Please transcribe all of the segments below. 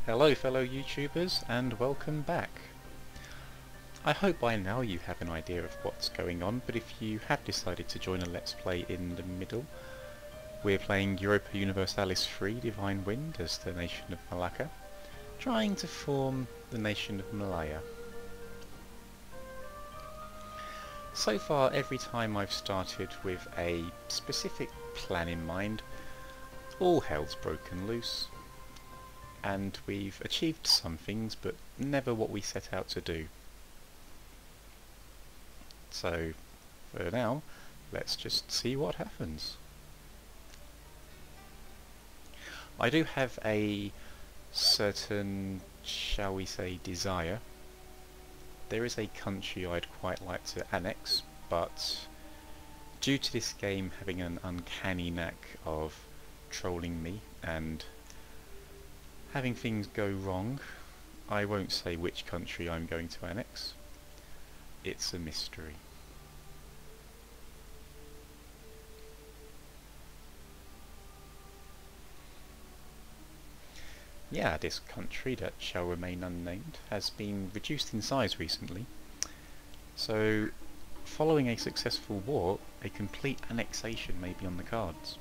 Hello fellow YouTubers and welcome back. I hope by now you have an idea of what's going on, but if you have decided to join a Let's Play in the middle, we're playing Europa Universalis 3 Divine Wind as the nation of Malacca, trying to form the nation of Malaya. So far every time I've started with a specific plan in mind, all hell's broken loose. And we've achieved some things, but never what we set out to do. So, for now, let's just see what happens. I do have a certain, shall we say, desire. There is a country I'd quite like to annex, but due to this game having an uncanny knack of trolling me and having things go wrong, I won't say which country I'm going to annex. It's a mystery. Yeah, this country that shall remain unnamed has been reduced in size recently. So, following a successful war, a complete annexation may be on the cards.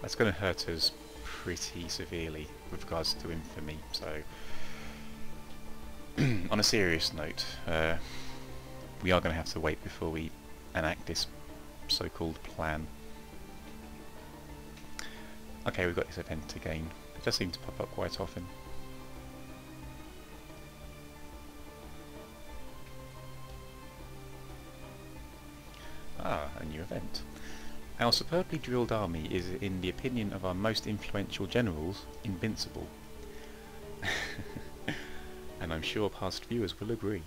That's going to hurt us pretty severely with regards to infamy, so on a serious note, we are going to have to wait before we enact this so-called plan. Okay, we've got this event again. It does seem to pop up quite often. Ah, a new event. Our superbly drilled army is, in the opinion of our most influential generals, invincible. And I'm sure past viewers will agree.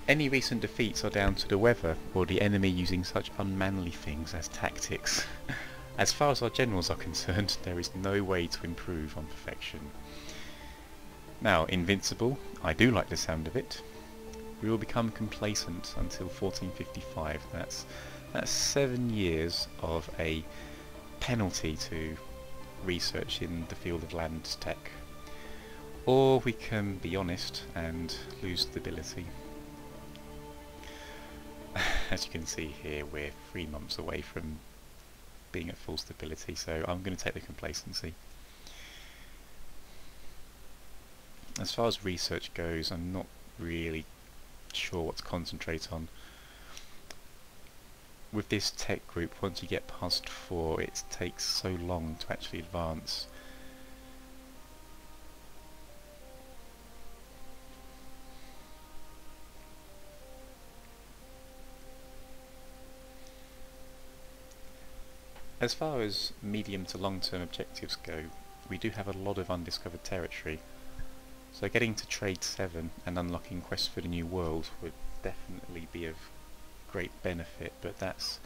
Any recent defeats are down to the weather, or the enemy using such unmanly things as tactics. As far as our generals are concerned, there is no way to improve on perfection. Now, invincible, I do like the sound of it. We will become complacent until 1455, that's 7 years of a penalty to research in the field of land tech. Or we can be honest and lose stability. As you can see here, we're 3 months away from being at full stability, so I'm going to take the complacency. As far as research goes, I'm not really sure what to concentrate on. With this tech group, once you get past 4, it takes so long to actually advance. As far as medium to long-term objectives go, we do have a lot of undiscovered territory. So getting to Trade 7 and unlocking Quest for the New World would definitely be of great benefit, but that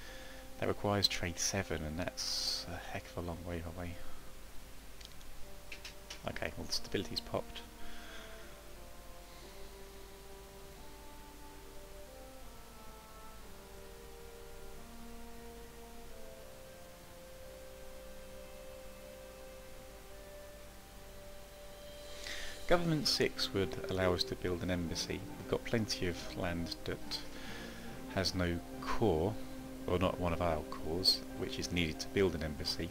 requires Trade 7, and that's a heck of a long way away. Okay, well the stability's popped. Government 6 would allow us to build an embassy. We've got plenty of land that has no core, or not one of our cores, which is needed to build an embassy.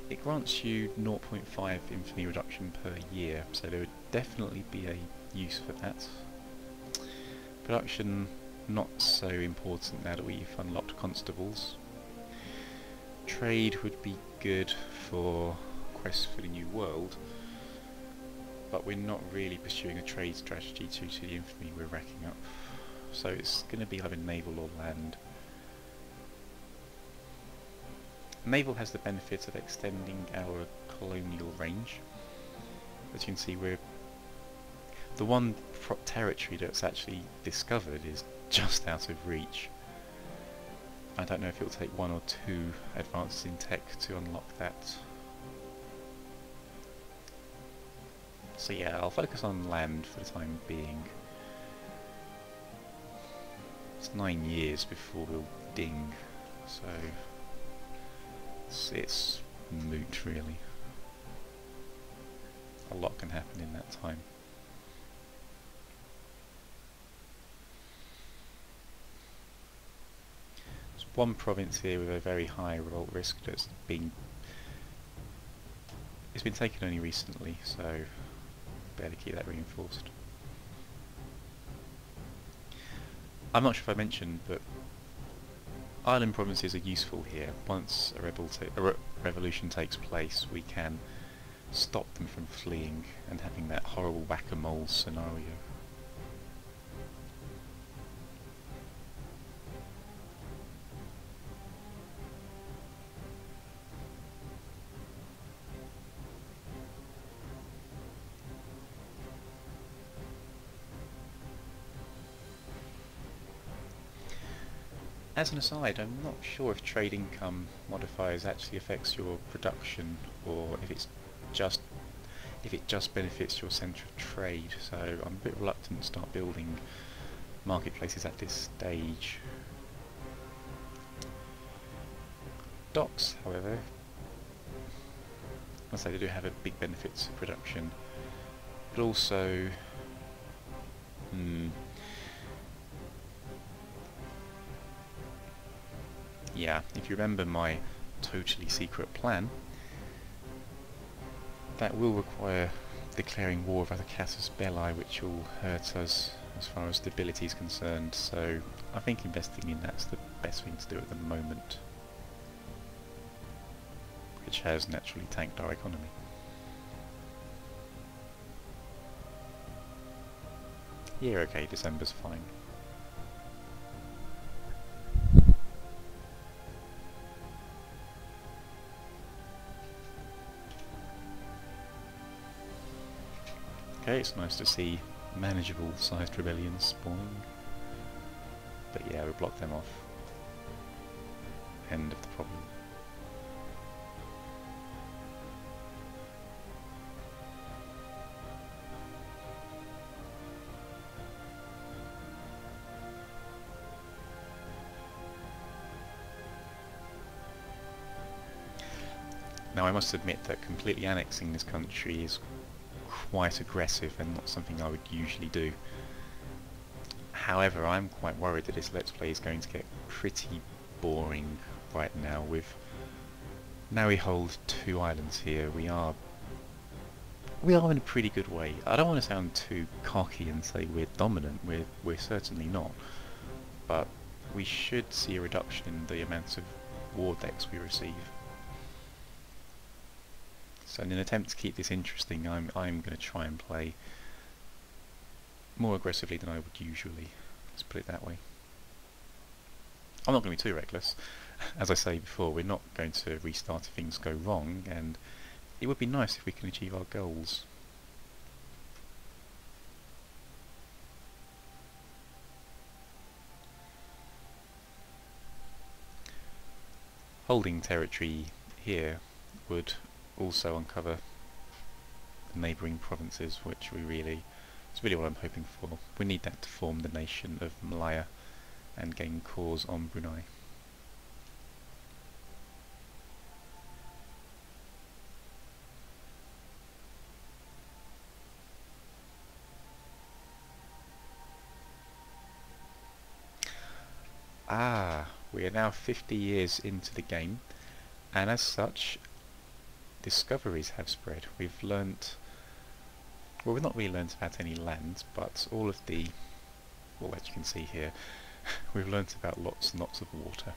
It grants you 0.5 infamy reduction per year, so there would definitely be a use for that. Production not so important now that we've unlocked constables. Trade would be good for Quest for the New World, but we're not really pursuing a trade strategy due to the infamy we're racking up. So it's going to be either naval or land. Naval has the benefit of extending our colonial range. As you can see, the one territory that's actually discovered is just out of reach. I don't know if it'll take 1 or 2 advances in tech to unlock that. So yeah, I'll focus on land for the time being. It's 9 years before we'll ding, so it's moot really. A lot can happen in that time. There's one province here with a very high revolt risk that's been taken only recently, so better keep that reinforced. I'm not sure if I mentioned, but island provinces are useful here. Once a revolution takes place, we can stop them from fleeing and having that horrible whack-a-mole scenario. As an aside, I'm not sure if trade income modifiers actually affects your production, or if it just benefits your centre of trade. So I'm a bit reluctant to start building marketplaces at this stage. Docks, however, I say they do have a big benefit to production, but also yeah, if you remember my totally secret plan, that will require declaring war over the Casus Belli, which will hurt us as far as stability is concerned, so I think investing in that's the best thing to do at the moment, which has naturally tanked our economy. Yeah, okay, December's fine. Okay, it's nice to see manageable sized rebellions spawning, but yeah, we'll block them off. End of the problem. Now I must admit that completely annexing this country is quite aggressive and not something I would usually do. However, I'm quite worried that this Let's Play is going to get pretty boring right now. Now we hold 2 islands here, we are in a pretty good way. I don't want to sound too cocky and say we're dominant, we're certainly not, but we should see a reduction in the amount of war decks we receive. So in an attempt to keep this interesting, I'm going to try and play more aggressively than I would usually. Let's put it that way. I'm not going to be too reckless. As I say before, we're not going to restart if things go wrong, and it would be nice if we can achieve our goals. Holding territory here would also uncover the neighbouring provinces, which it's really what I'm hoping for. We need that to form the nation of Malacca and gain cause on Brunei. We are now 50 years into the game, and as such discoveries have spread. We've learnt, well, we've not really learnt about any land, but all of the, well, as you can see here, we've learnt about lots and lots of water.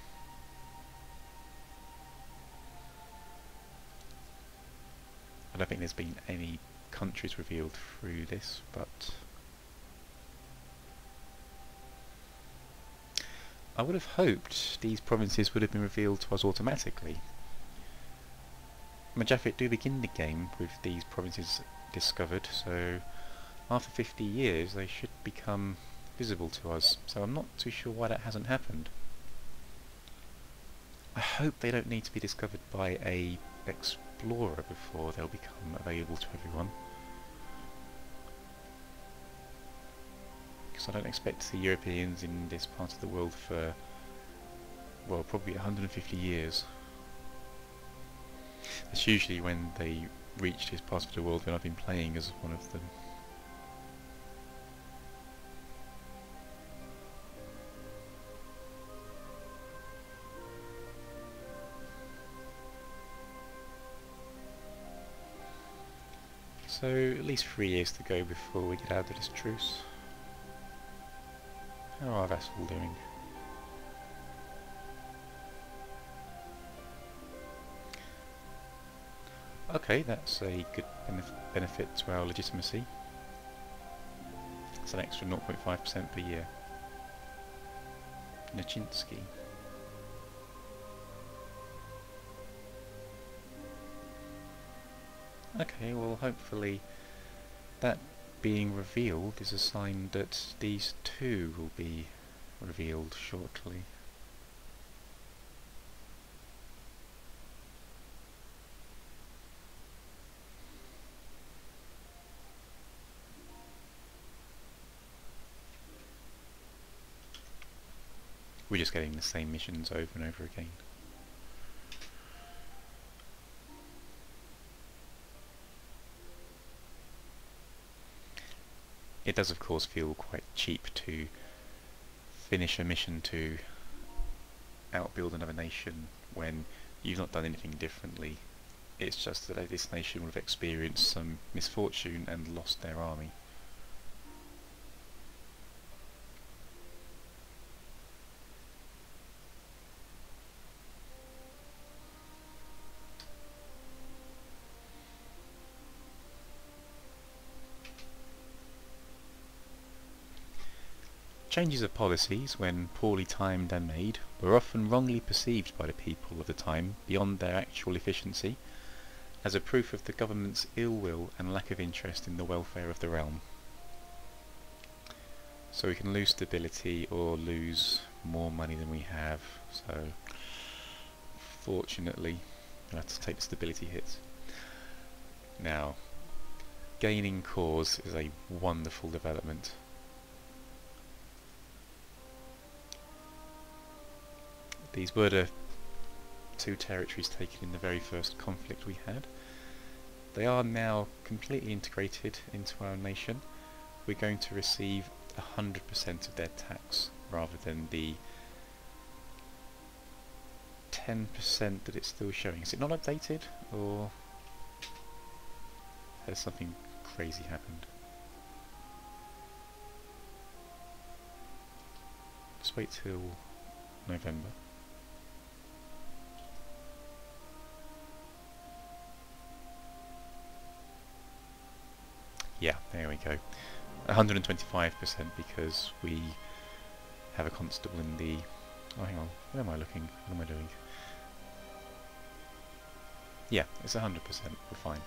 I don't think there's been any countries revealed through this, but I would have hoped these provinces would have been revealed to us automatically. Majafit do begin the game with these provinces discovered, so after 50 years they should become visible to us, so I'm not too sure why that hasn't happened. I hope they don't need to be discovered by a explorer before they'll become available to everyone, because I don't expect to see Europeans in this part of the world for, well, probably 150 years. It's usually when they reach this part of the world when I've been playing as one of them. So at least 3 years to go before we get out of this truce. How are our vassal doing? Okay, that's a good benefit to our legitimacy. It's an extra 0.5% per year. Nachinsky. Okay, well hopefully that being revealed is a sign that these two will be revealed shortly. We're just getting the same missions over and over again. It does of course feel quite cheap to finish a mission to outbuild another nation when you've not done anything differently. It's just that this nation would have experienced some misfortune and lost their army. Changes of policies, when poorly timed and made, were often wrongly perceived by the people of the time beyond their actual efficiency, as a proof of the government's ill will and lack of interest in the welfare of the realm. So we can lose stability or lose more money than we have, so fortunately we'll have to take the stability hits. Now, gaining cores is a wonderful development. These were the two territories taken in the very first conflict we had. They are now completely integrated into our nation. We're going to receive 100% of their tax rather than the 10% that it's still showing. Is it not updated, or has something crazy happened? Just wait till November. Yeah, there we go. 125% because we have a constable in the... Oh, hang on. Where am I looking? What am I doing? Yeah, it's 100%. We're fine.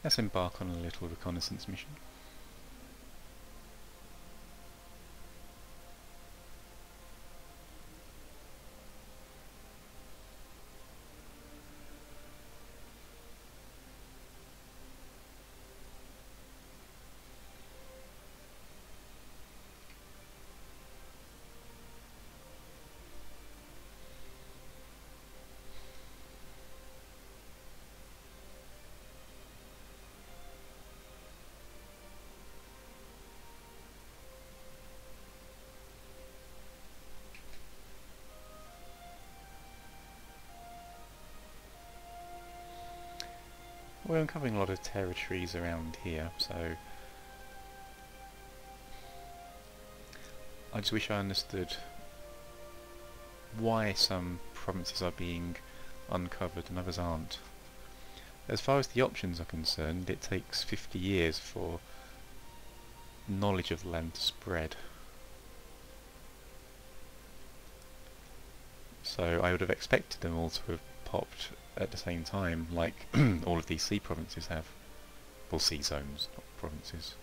Let's embark on a little reconnaissance mission. We're uncovering a lot of territories around here, so I just wish I understood why some provinces are being uncovered and others aren't. As far as the options are concerned, it takes 50 years for knowledge of the land to spread. So I would have expected them all to have popped at the same time, like all of these sea provinces have. Well, sea zones, not provinces.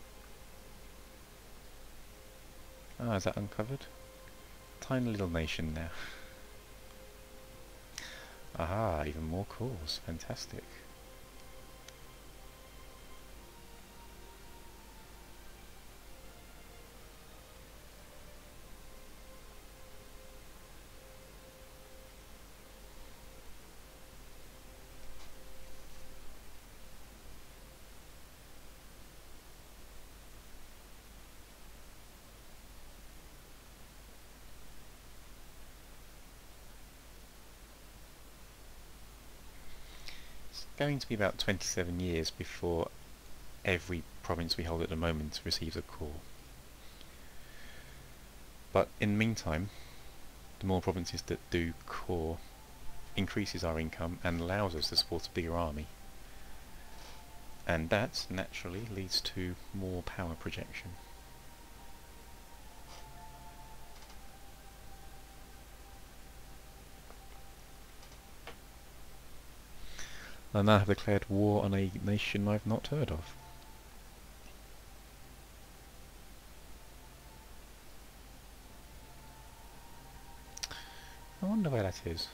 Ah, is that uncovered? Tiny little nation now. Aha, even more cores. Fantastic. It's going to be about 27 years before every province we hold at the moment receives a core. But in the meantime, the more provinces that do core increases our income and allows us to support a bigger army. And that naturally leads to more power projection. I now have declared war on a nation I've not heard of. I wonder where that is.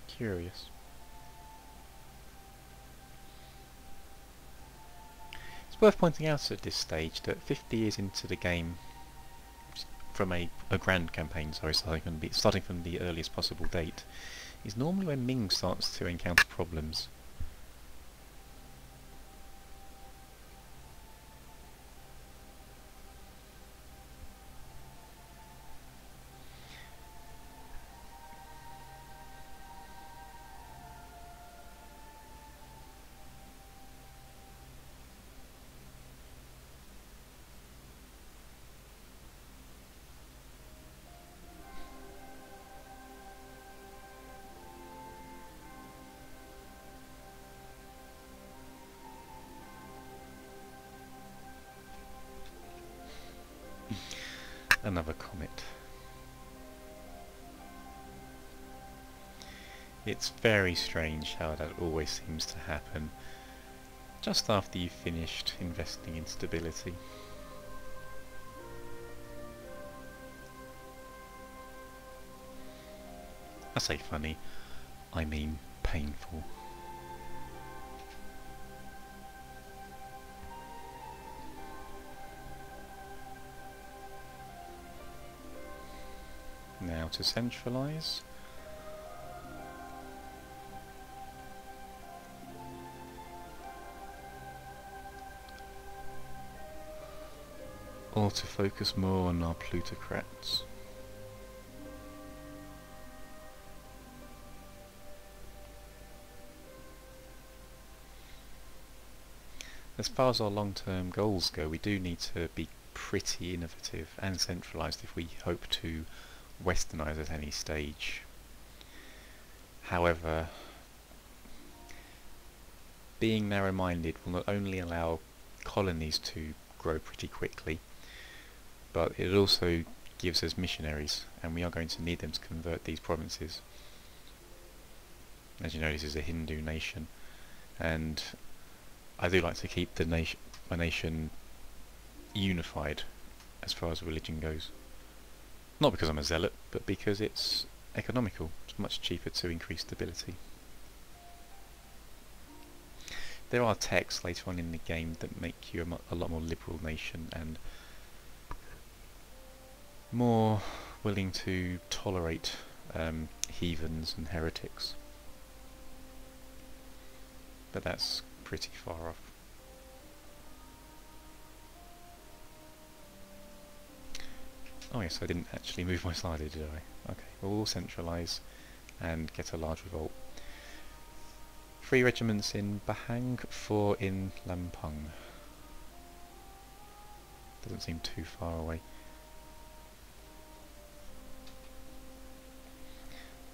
Curious. It's worth pointing out at this stage that 50 years into the game, from a grand campaign, sorry, starting from the earliest possible date, is normally when Ming starts to encounter problems. Another comet. It's very strange how that always seems to happen just after you've finished investing in stability. I say funny, I mean painful. Now to centralise. Or to focus more on our plutocrats. As far as our long-term goals go, we do need to be pretty innovative and centralised if we hope to westernise at any stage. However, being narrow-minded will not only allow colonies to grow pretty quickly, but it also gives us missionaries, and we are going to need them to convert these provinces. As you know, this is a Hindu nation, and I do like to keep my nation unified as far as religion goes. Not because I'm a zealot, but because it's economical. It's much cheaper to increase stability. There are texts later on in the game that make you a lot more liberal nation and more willing to tolerate heathens and heretics. But that's pretty far off. Oh yes, I didn't actually move my slider, did I? Okay, we'll centralise and get a large revolt. 3 regiments in Bahang, 4 in Lampung. Doesn't seem too far away.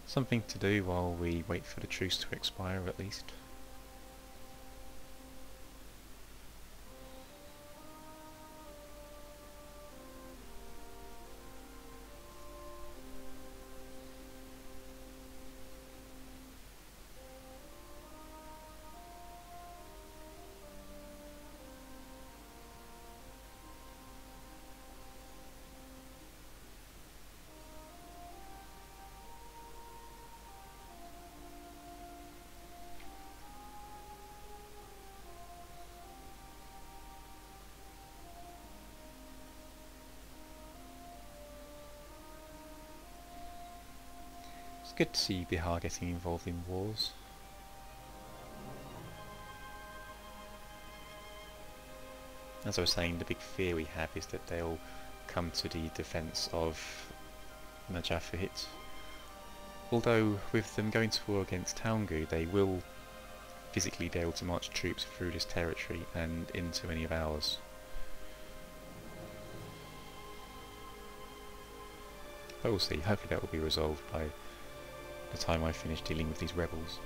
Something to do while we wait for the truce to expire, at least. good to see Bihar getting involved in wars. As I was saying, the big fear we have is that they'll come to the defence of Najafahit. Although with them going to war against Taungu, they will physically be able to march troops through this territory and into any of ours. But we'll see, hopefully that will be resolved by the time I finish dealing with these rebels.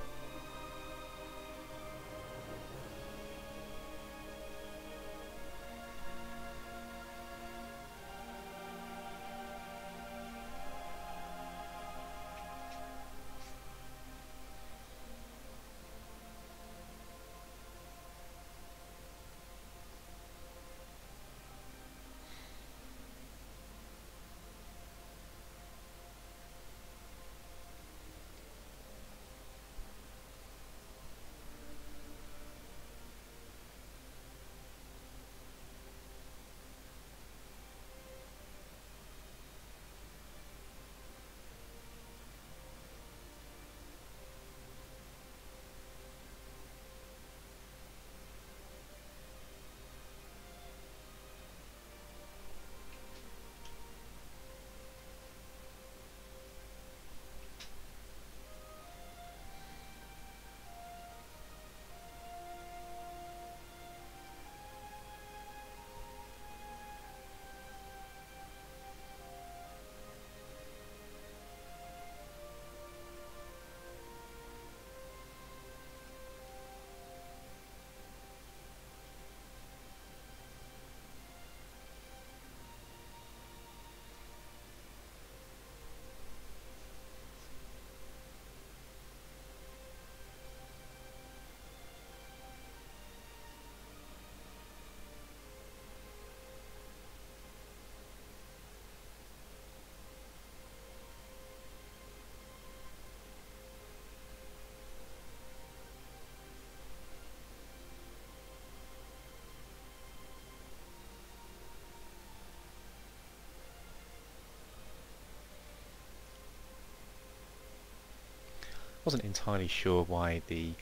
Wasn't entirely sure why the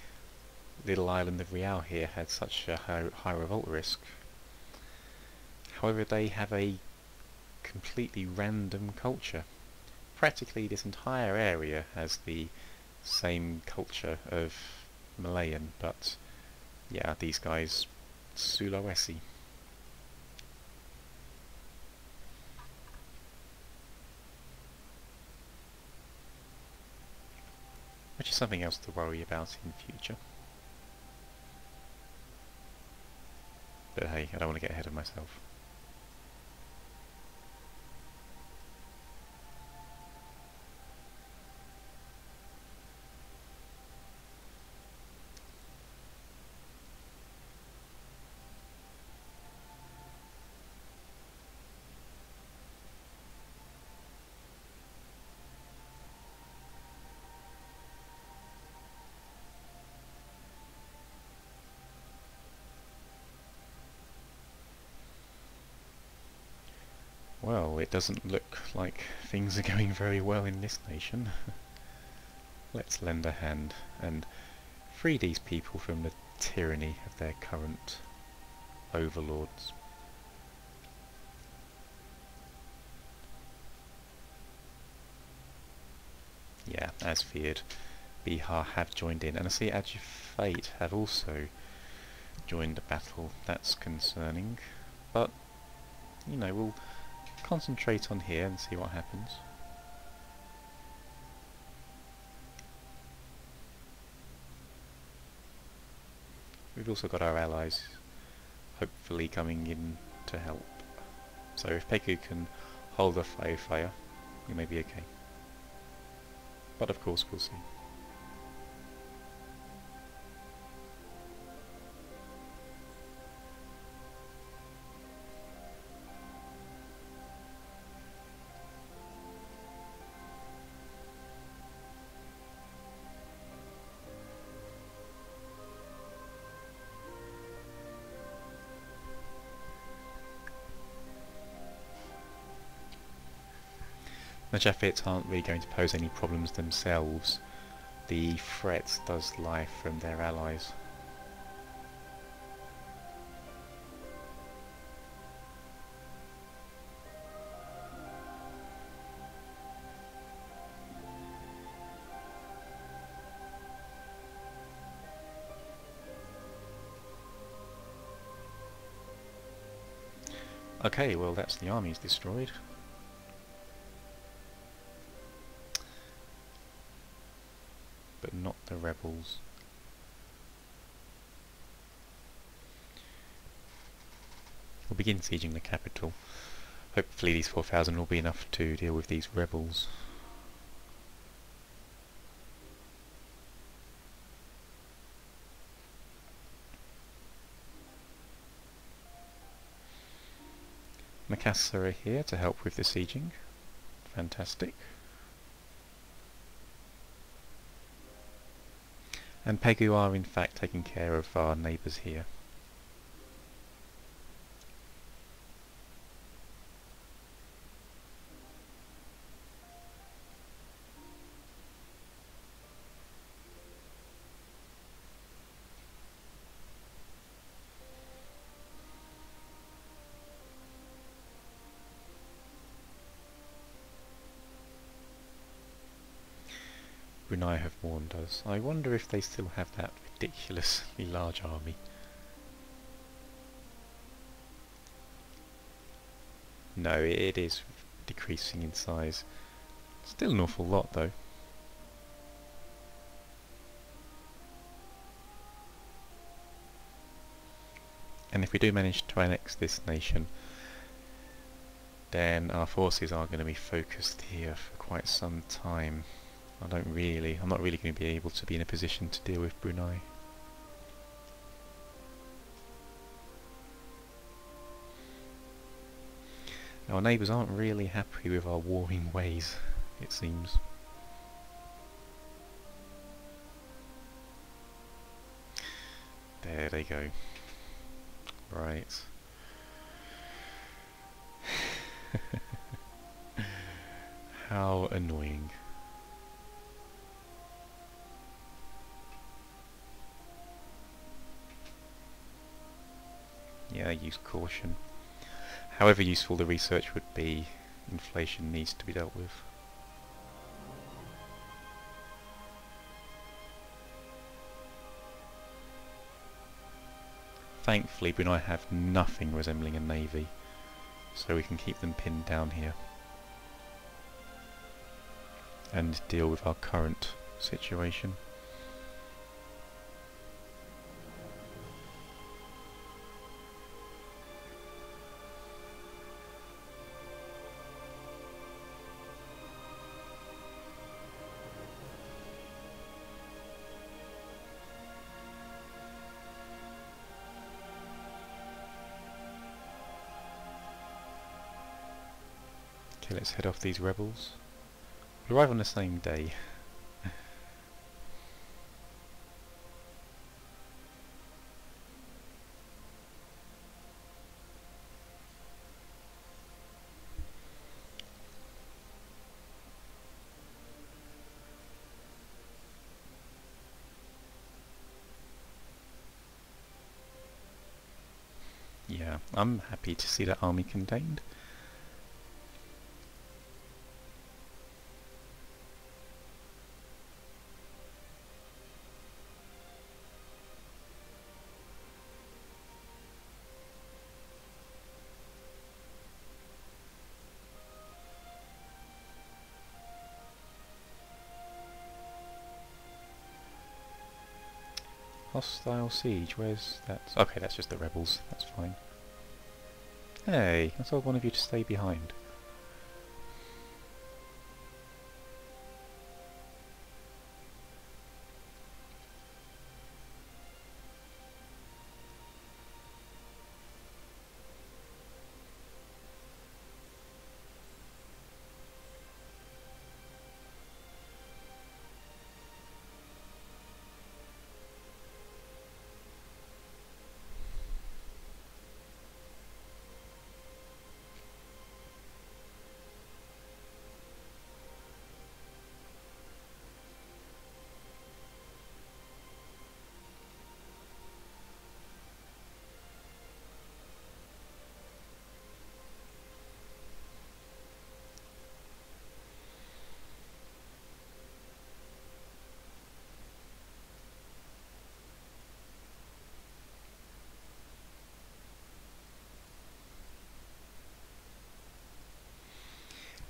little island of Riau here had such a high revolt risk. However, they have a completely random culture. Practically this entire area has the same culture of Malayan, but yeah, these guys, Sulawesi. Which is something else to worry about in future. But hey, I don't want to get ahead of myself. Well, it doesn't look like things are going very well in this nation. Let's lend a hand and free these people from the tyranny of their current overlords. Yeah, as feared, Bihar have joined in, and I see Fate have also joined the battle. That's concerning, but you know, we'll concentrate on here and see what happens. We've also got our allies hopefully coming in to help. So if Pegu can hold off fire, we may be okay. But of course we'll see. The Japhets aren't really going to pose any problems themselves. The threat does lie from their allies. Okay, well that's the armies destroyed. But not the rebels. We'll begin sieging the capital. Hopefully these 4,000 will be enough to deal with these rebels. Malacca are here to help with the sieging. Fantastic. And Pegu are in fact taking care of our neighbours here. Brunei have warned us. I wonder if they still have that ridiculously large army. No, it is decreasing in size. Still an awful lot though. And if we do manage to annex this nation, then our forces are going to be focused here for quite some time. I'm not really going to be able to be in a position to deal with Brunei. Our neighbours aren't really happy with our warring ways, it seems. There they go. Right. How annoying. Yeah, use caution. However useful the research would be, inflation needs to be dealt with. Thankfully, Brunei have nothing resembling a navy, so we can keep them pinned down here and deal with our current situation. Okay, let's head off these rebels. We'll arrive on the same day. Yeah, I'm happy to see that army contained. Hostile siege, where's that? Okay, that's just the rebels, that's fine. Hey, I told one of you to stay behind.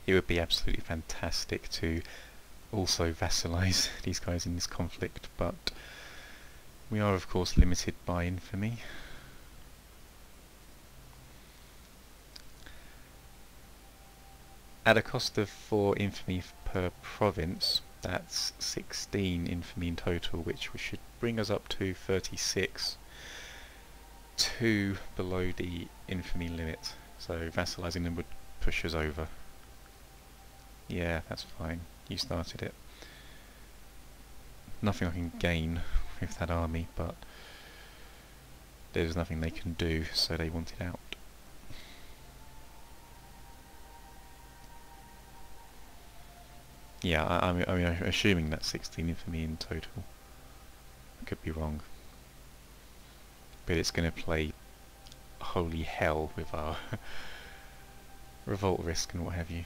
It would be absolutely fantastic to also vassalize these guys in this conflict, but we are of course limited by infamy. At a cost of 4 infamy per province, that's 16 infamy in total, which should bring us up to 36, 2 below the infamy limit. So vassalizing them would push us over. Yeah, that's fine. You started it. Nothing I can gain with that army, but there's nothing they can do, so they want it out. Yeah, I'm assuming that's 16 infamy in total. I could be wrong. But it's going to play holy hell with our revolt risk and what have you.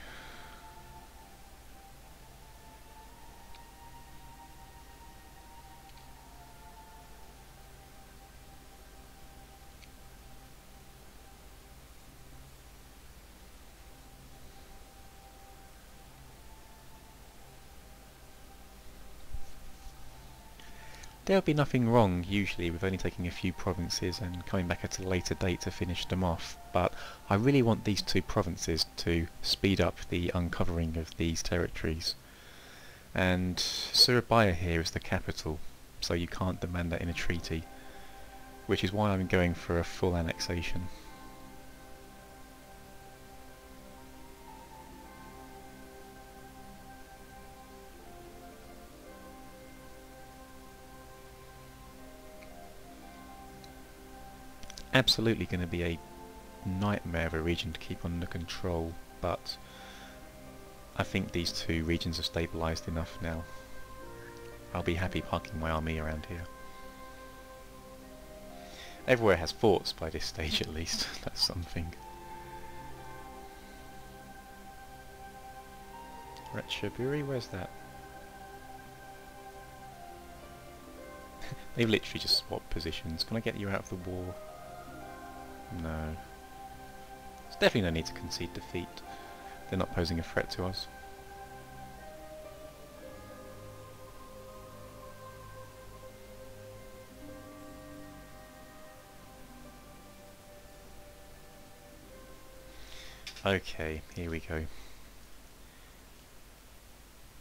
There would be nothing wrong, usually, with only taking a few provinces and coming back at a later date to finish them off, but I really want these 2 provinces to speed up the uncovering of these territories. And Surabaya here is the capital, so you can't demand that in a treaty, which is why I'm going for a full annexation. Absolutely going to be a nightmare of a region to keep under control, but I think these 2 regions are stabilised enough now. I'll be happy parking my army around here. Everywhere has forts by this stage at least, that's something. Ratchaburi, where's that? They've literally just swapped positions. Can I get you out of the war? No. There's definitely no need to concede defeat. They're not posing a threat to us. Okay, here we go.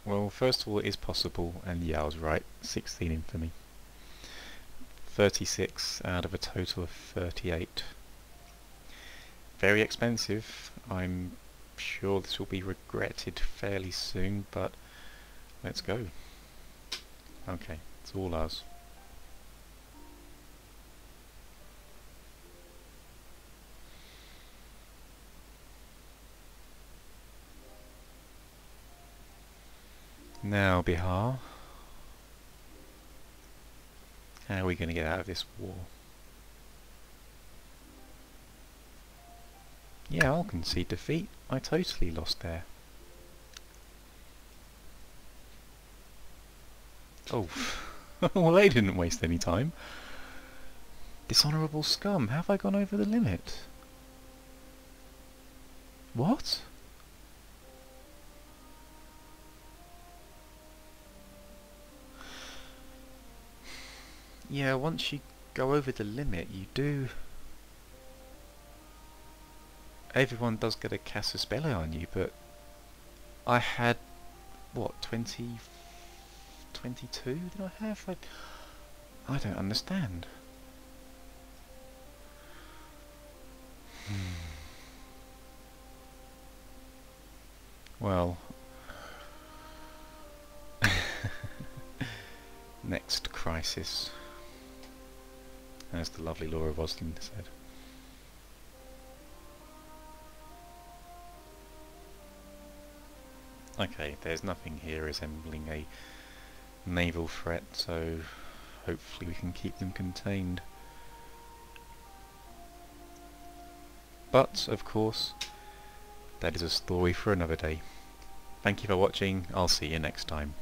Well, first of all, it is possible, and yeah, I was right, 16 infamy. 36 out of a total of 38. Very expensive. I'm sure this will be regretted fairly soon, but let's go. Okay, it's all ours. Now, Bihar. How are we going to get out of this war? Yeah, I'll concede defeat. I totally lost there. Oh, well, they didn't waste any time. Dishonourable scum, have I gone over the limit? What? Yeah, once you go over the limit, you do... Everyone does get a casus belli on you, but I had, what, 22 did I have? I don't understand. Well, next crisis, as the lovely Laura Voslin said. Okay, there's nothing here resembling a naval threat, so hopefully we can keep them contained. But, of course, that is a story for another day. Thank you for watching, I'll see you next time.